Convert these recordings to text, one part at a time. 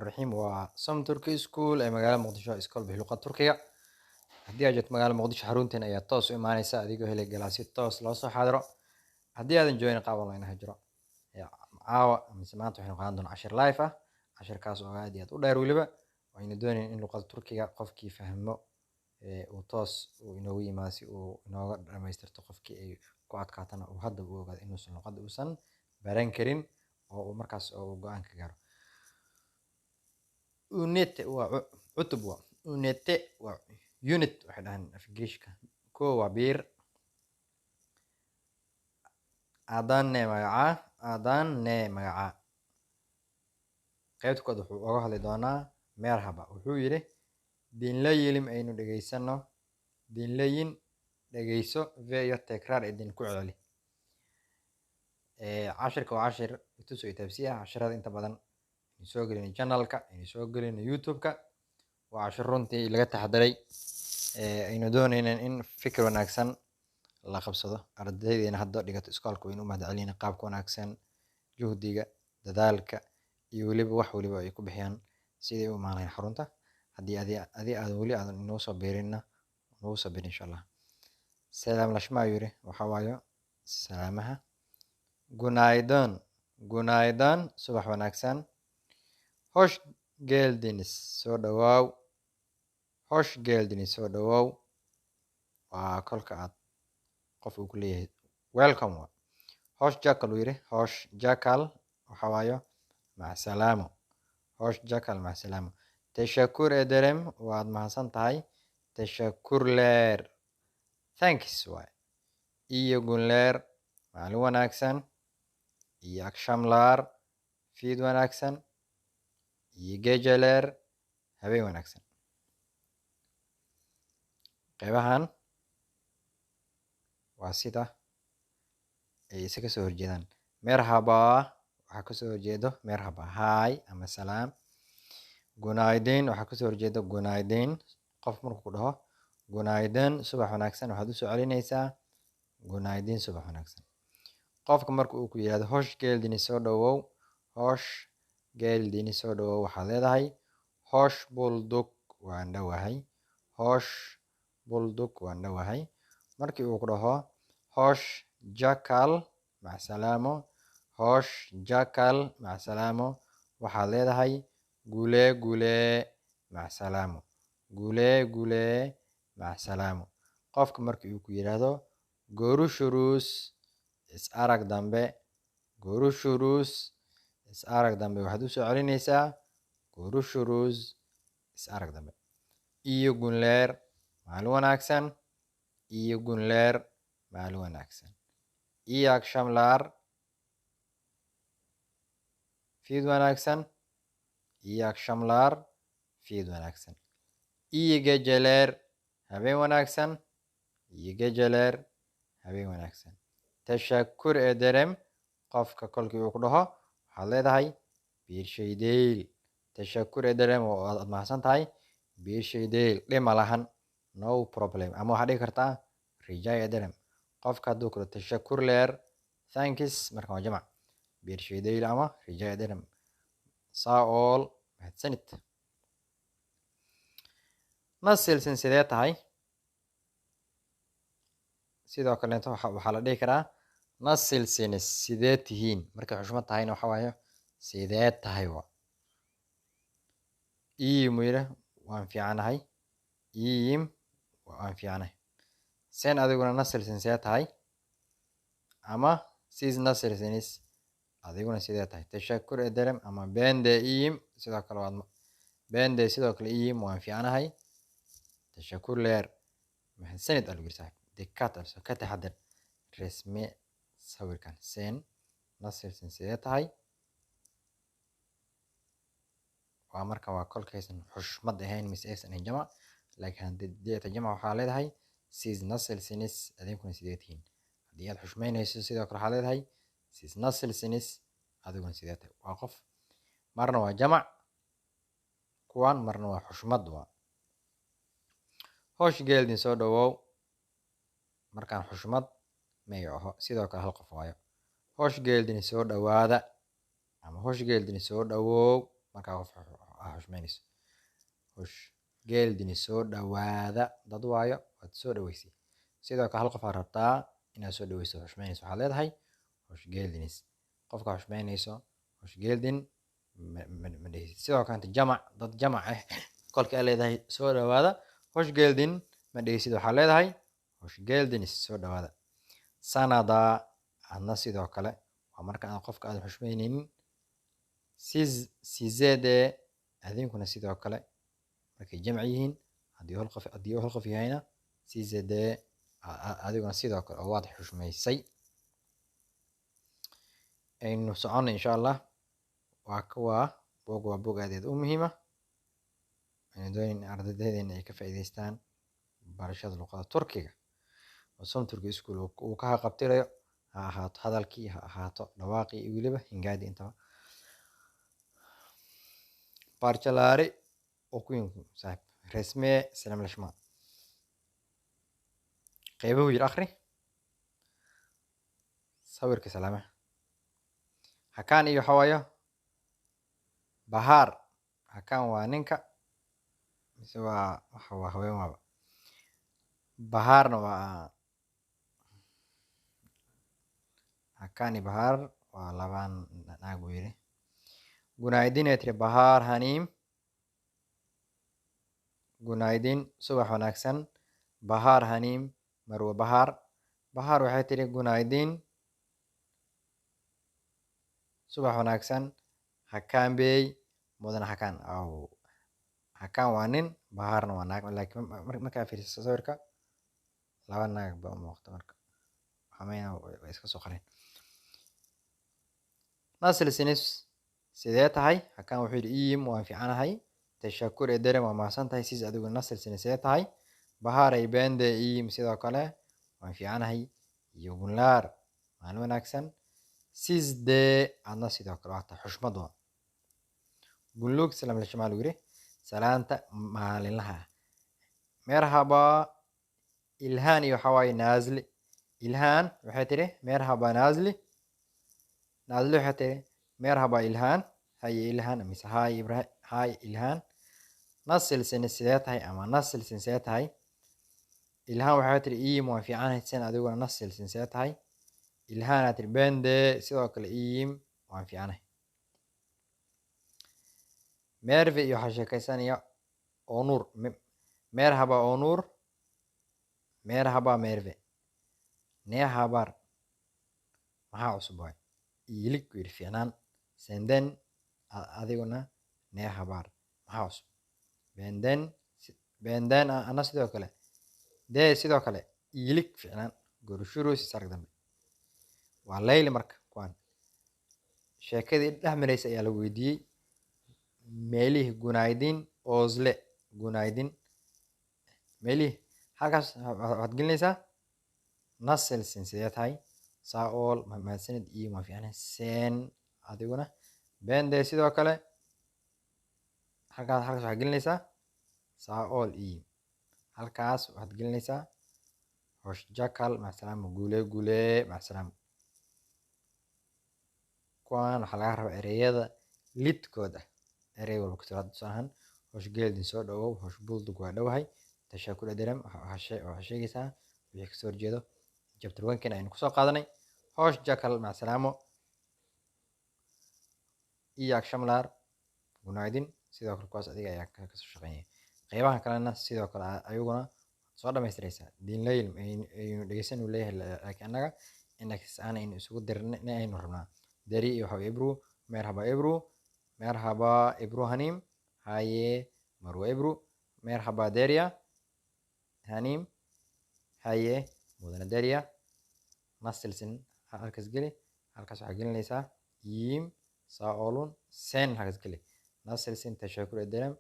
الرحيم وسم تركي سكول أي مجال مقدشة إسكول بلغة تركية هدي أجت مجال مقدشة حرونتين أي توس إيماني سأديكو هلي جلاسي توس لو حاضرة هدي هذا جوين قابل لنا هجرة يا عاوة من سمعت وحنا قاعدين 10 لايفة 10 كاس وغادي وداير ولبا وإن دوني إن لغة تركية قف كيف فهمه وتوس وإنوي ماسي وإنه ما يسترتق قف كي قعد كاتنا وهذا بوجد إنه سن لغة وسن برين كرين ومركز وجوان كجار unit waa cutub waa unite waa unit waxay dhahaan afgiriishka koo waa biir aadaanne magaca qaybta kood wuxuu uga hadli doonaa meerhaba wuxuu yidhi dinlayilim aynu dhegaysano dinlayin dhegayso veyo tekraar idin ku celi cashirka waa cashir ituso itaabsiya cashirada inta badan soo gelin channelka soo gelin youtube-ka waa cashir runtii laga taxadiray aynu doonayna in fikir wanaagsan la qabsado ardaydeena hadda dhigato iskoolka waynu u mahadcelina qaabka wanaagsan juhdiga dadaalka iyo weliba wax waliba ay ku bixiyaan sidii u maalayn xarunta haddii aad weli aadan inoo soo biirinna nagu soo biir insha allah salaam lashmaa yiri waxa waayo salaamaha gunaydon subax wanaagsan hosh geeldinis soo dhawaaw waa kolka aad qof uu ku leeyahay welcome wa hosh jakal uu yidhi hosh jakal waxa waayo macsalaamo hosh jakal macsalaamo tashakur ederem waad mahadsan tahay tashakur leer thanks waay iyo gunleer maalin wanaagsan iyo akshamlaar fiid wanaagsan iyo gejaleer habeen wanaagsan qaybahan waa sida ay isaga soo horjeedaan merhaba waxaa kasoo horjeedo merhaba hi ama salaam gunaydin waxaa kasoo horjeedo gunaydin qof markuu ku dhaho gunaydin subax wanaagsan waxaad usoo celinaysaa gunaydin subax wanaagsan qofka marka uu ku yidhahdo hosh geeldini soo dhawow hosh geeldini soo dhawow waxaad leedahay hosh buldug waan dhowahay hosh buldug waan dhowahay markii uu ku dhaho hosh jakal macsalaamo hosh jakal macsalaamo waxaad leedahay gule macsalaamo gule macsalaamo qofka markii uu ku yidhaahdo gorushurus is arag dambe waxaad usoo celinaysaa gorushurus is arag dambe iyo gunleer maalin wanaagsan iyo gunleer maalin wanaagsan iyo akshamlaar fiid wanaagsan iyo akshamlaar fiid wanaagsan iyo gejaleer habeen wanaagsan iyo gejaleer habeen wanaagsan tashakur ederem qofka kolkii uu ku dhaho waxaad leedahay biirshaydeyl tashakur ederem oo aad mahadsan tahay biirshaydeyl dhima lahan no problem ama waxaad dhigi kartaa rijay ederem qofka hadduu kuro tashakur leer thanks markan waa jamac biirshaydeyl ama rijay ederem saol mahadsanid nasilsin sidee tahay sidoo kaleeto waxaa la dhihi karaa nasilsinis sidee tihiin markay xushmad tahayna waxa waayo sidee tahay wa iim yidha waan fiicanahay iim waan fiicanahay sen adiguna nasilsin sidee tahay ama sis nasilsinis adiguna sidee tahay tashakur ederem ama bende iim sidoo kale waad bende sidoo kale iim waan fiicanahay tashakur leer mahadsanid alugir saaxib dikaat also ka taxadar resme sawirkan sen nasilsin sidee tahay waa marka waa kolkaysan xushmad ahayn mise aysan ahayn jamac laakiin haddii ta jamac waxaa leedahay sis nasilsinis adinkuna sidee tihiin haddii aad xushmaynayso sidoo kale waxaa leedahay sis nasilsinis adiguna sidee tahay waa qof marna waa jamac kuwan marna waa xushmad waa hosh geeldin soo dhawow markaan xushmad may aho sidoo kale hal qof waayo hosh geeldini soo dhawaada ama hosh geeldini soo dhawow markaa qof xushmeynayso. hosh geeldini soo dhawaada dad waayo waad soo dhaweysay. sidoo kale hal qof aad rabtaa inaad soo dhaweyso xushmeynayso waxaad leedahay hosh geeldinis. qofka xushmeynayso hosh geeldin ma dhehaysid. sidoo kale jamac dad jamac ah kolka aad leedahay soo dhawaada hosh geeldin ma dhehaysid waxaad leedahay hosh geeldinis soo dhawaada. sanada adna sidoo kale waa marka aan qofka aad xushmeynaynin. sizede adinkuna sidoo kale markay jamac yihiin haddii hal qof yahayna sizede adiguna sidoo kale oo waad xushmeysay. aynu socono insha allah. waa bog aad u muhiima. aynu doonayn in ardaydeena ay ka faa'iidaystaan barashada luqada turkiga oo Som Turkish School uu ka qabtirayo, ha ahaato hadalkii, ha ahaato dhawaaqii iyo weliba hingaadii intaba. Parçaları okuyun sahib. Resme selamlaşma. Qeybahu yidhi akhri. sawirka salaama. Hakaan iyo waxa waayo Bahar. Hakaan waa ninka mise waa haween waaba. Baharna waa Hakaan iyo Bahar waa labaan naag buu yidhi. Gunaydin ee tiri Bahar Hanim. Gunaydin subax wanaagsan. Bahar Hanim Marwa Bahar. Bahar waxay tiri gunaydin subax wanaagsan. Hakaan bey mudana Hakaan aw Hakaan waa nin Baharna waa naag laakiin markaa fiiriso sawirka laba naag baa u muuqata marka xamayna way iska soo qareen. Nasil sinis sidee tahay? Hakaan wuxuu yidhi iim waan fiicanahay. Tashakur ederem waa mahadsan tahay. Sis adigu nasil sinis sidee tahay? Bahar ay bende iim sidoo kale waan fiicanahay. iyo gunlaar maalin wanaagsan. Sis dee adna sidoo kale waa tahay xushmad waa. Gunlug salam la shimaal yiri salaanta maalinlaha. Merhaba Ilhan iyo xawaay Nazli. Ilhan waxay tiri merhaba Nazli. Nazli waxay tiri merhaba Ilhan. Hay Ilhan mise hay Ibrahim hay Ilhan. Nasil sidee tahay ama nasil sidee tahay? Ilhan waxay tiri iim waan fiicanahay sen adiguna nasil sidee tahay? Ilhan aad tiri bende sidoo kale iim waan fiicanahay. Merve iyo waxa sheekaysanaya Onur. Merhaba Onur. Merhaba Merve. Nee habar maxaa cusub waay? Iilig ku yidhi fiicnaan. Senden adiguna nee habar maxaa cusub? Benden ana sidoo kale dee sidoo kale iilig fiicnaan. Gorushuru si sarg dambe waa Layli marka kuwan sheekadii dhex maraysa ayaa la weydiiyey. Meelih gunaydin Ozle gunaydin meelih halkaas waxaad gelinaysaa nasil sidee tahay? Saol mahadsanid iyo ma fiicnaan. Sen adiguna bende sidoo kale halkaas waxaad gelinaysaa Saol iyo halkaas waxaad gelinaysaa hosh jakal macasalaam gule macasalaam. kuwan waxaa laga rabaa ereyada lidkooda erey walba ku tiraad tusahan hosh geeldin soo dhawow hosh buldug waa dhowahay. Tashakur ederem waxaa sheegaysaa wixii kasoo horjeedo chapter 1 aynu kusoo qaadanay. hosh jakal macasalaamo iyo akshamlar gunaydin sidoo kale kuwaas adiga ayaa kasoo shaqeynaya. qeybaha kalena sidoo kale ayaguna soo dhamaystiraysaa. Diinlayl aynu dhegeysan u leeyahay laakiin annaga index aan aynu isugu dirnay aynu rabnaa. Dari iyo waxa Ibru merhaba Ibru Hanim. Haye Marwa Ibru. Merhaba Deria Hanim. Haye mudana Deria. Nasilsin halkaas geli. halkaas waxaa gelinaysaa iim saolun sen halkaas geli. Nasilsin tashakur ederem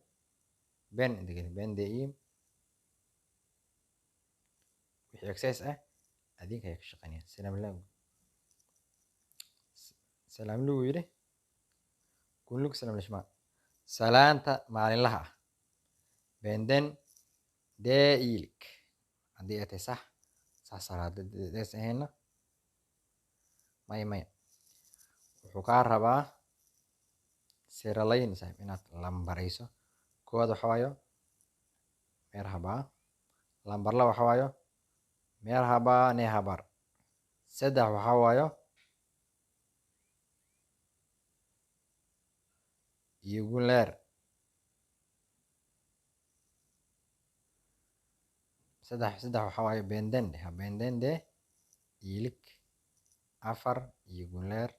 ben inta geli bende iim wixii exercise ah adinka ayaa ka shaqeynaya. salaam lugu yidhi kunlug salam lishma salaanta maalinlaha ah. Benden dee iilig haddii ay tahay sax salaadadees ahayna maya wuxuu kaa rabaa siralaynaysaa inaad lambarayso. Koowaad waxa waayo merhaba, lambar laba waxa waayo merhaba ne habar, saddex waxa waayo iyi günler, saddex waxa waayo benden ha benden de iyilik, afar iyi günler,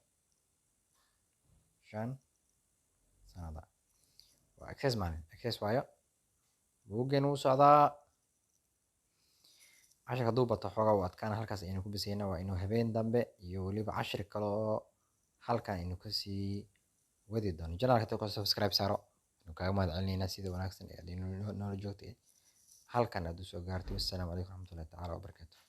shan sanada. Waa access maalin access waayo buuggan wuu socdaa. Casharka hadduu bato xoogaa wuu adkaana, halkaas aynu ku bisayna. Waa inuu habeen dambe iyo weliba cashir kale oo halkan aynu kasii wadi doono. Janaalka hadii ku subscribe saaro, waxaanu kaaga mahad celinaynaa sida wanaagsan ee aad noola joogtay halkan aad u soo gaartay. Wassalaamu calaykum waraxmatullaahi tacaala wabarakaatuh.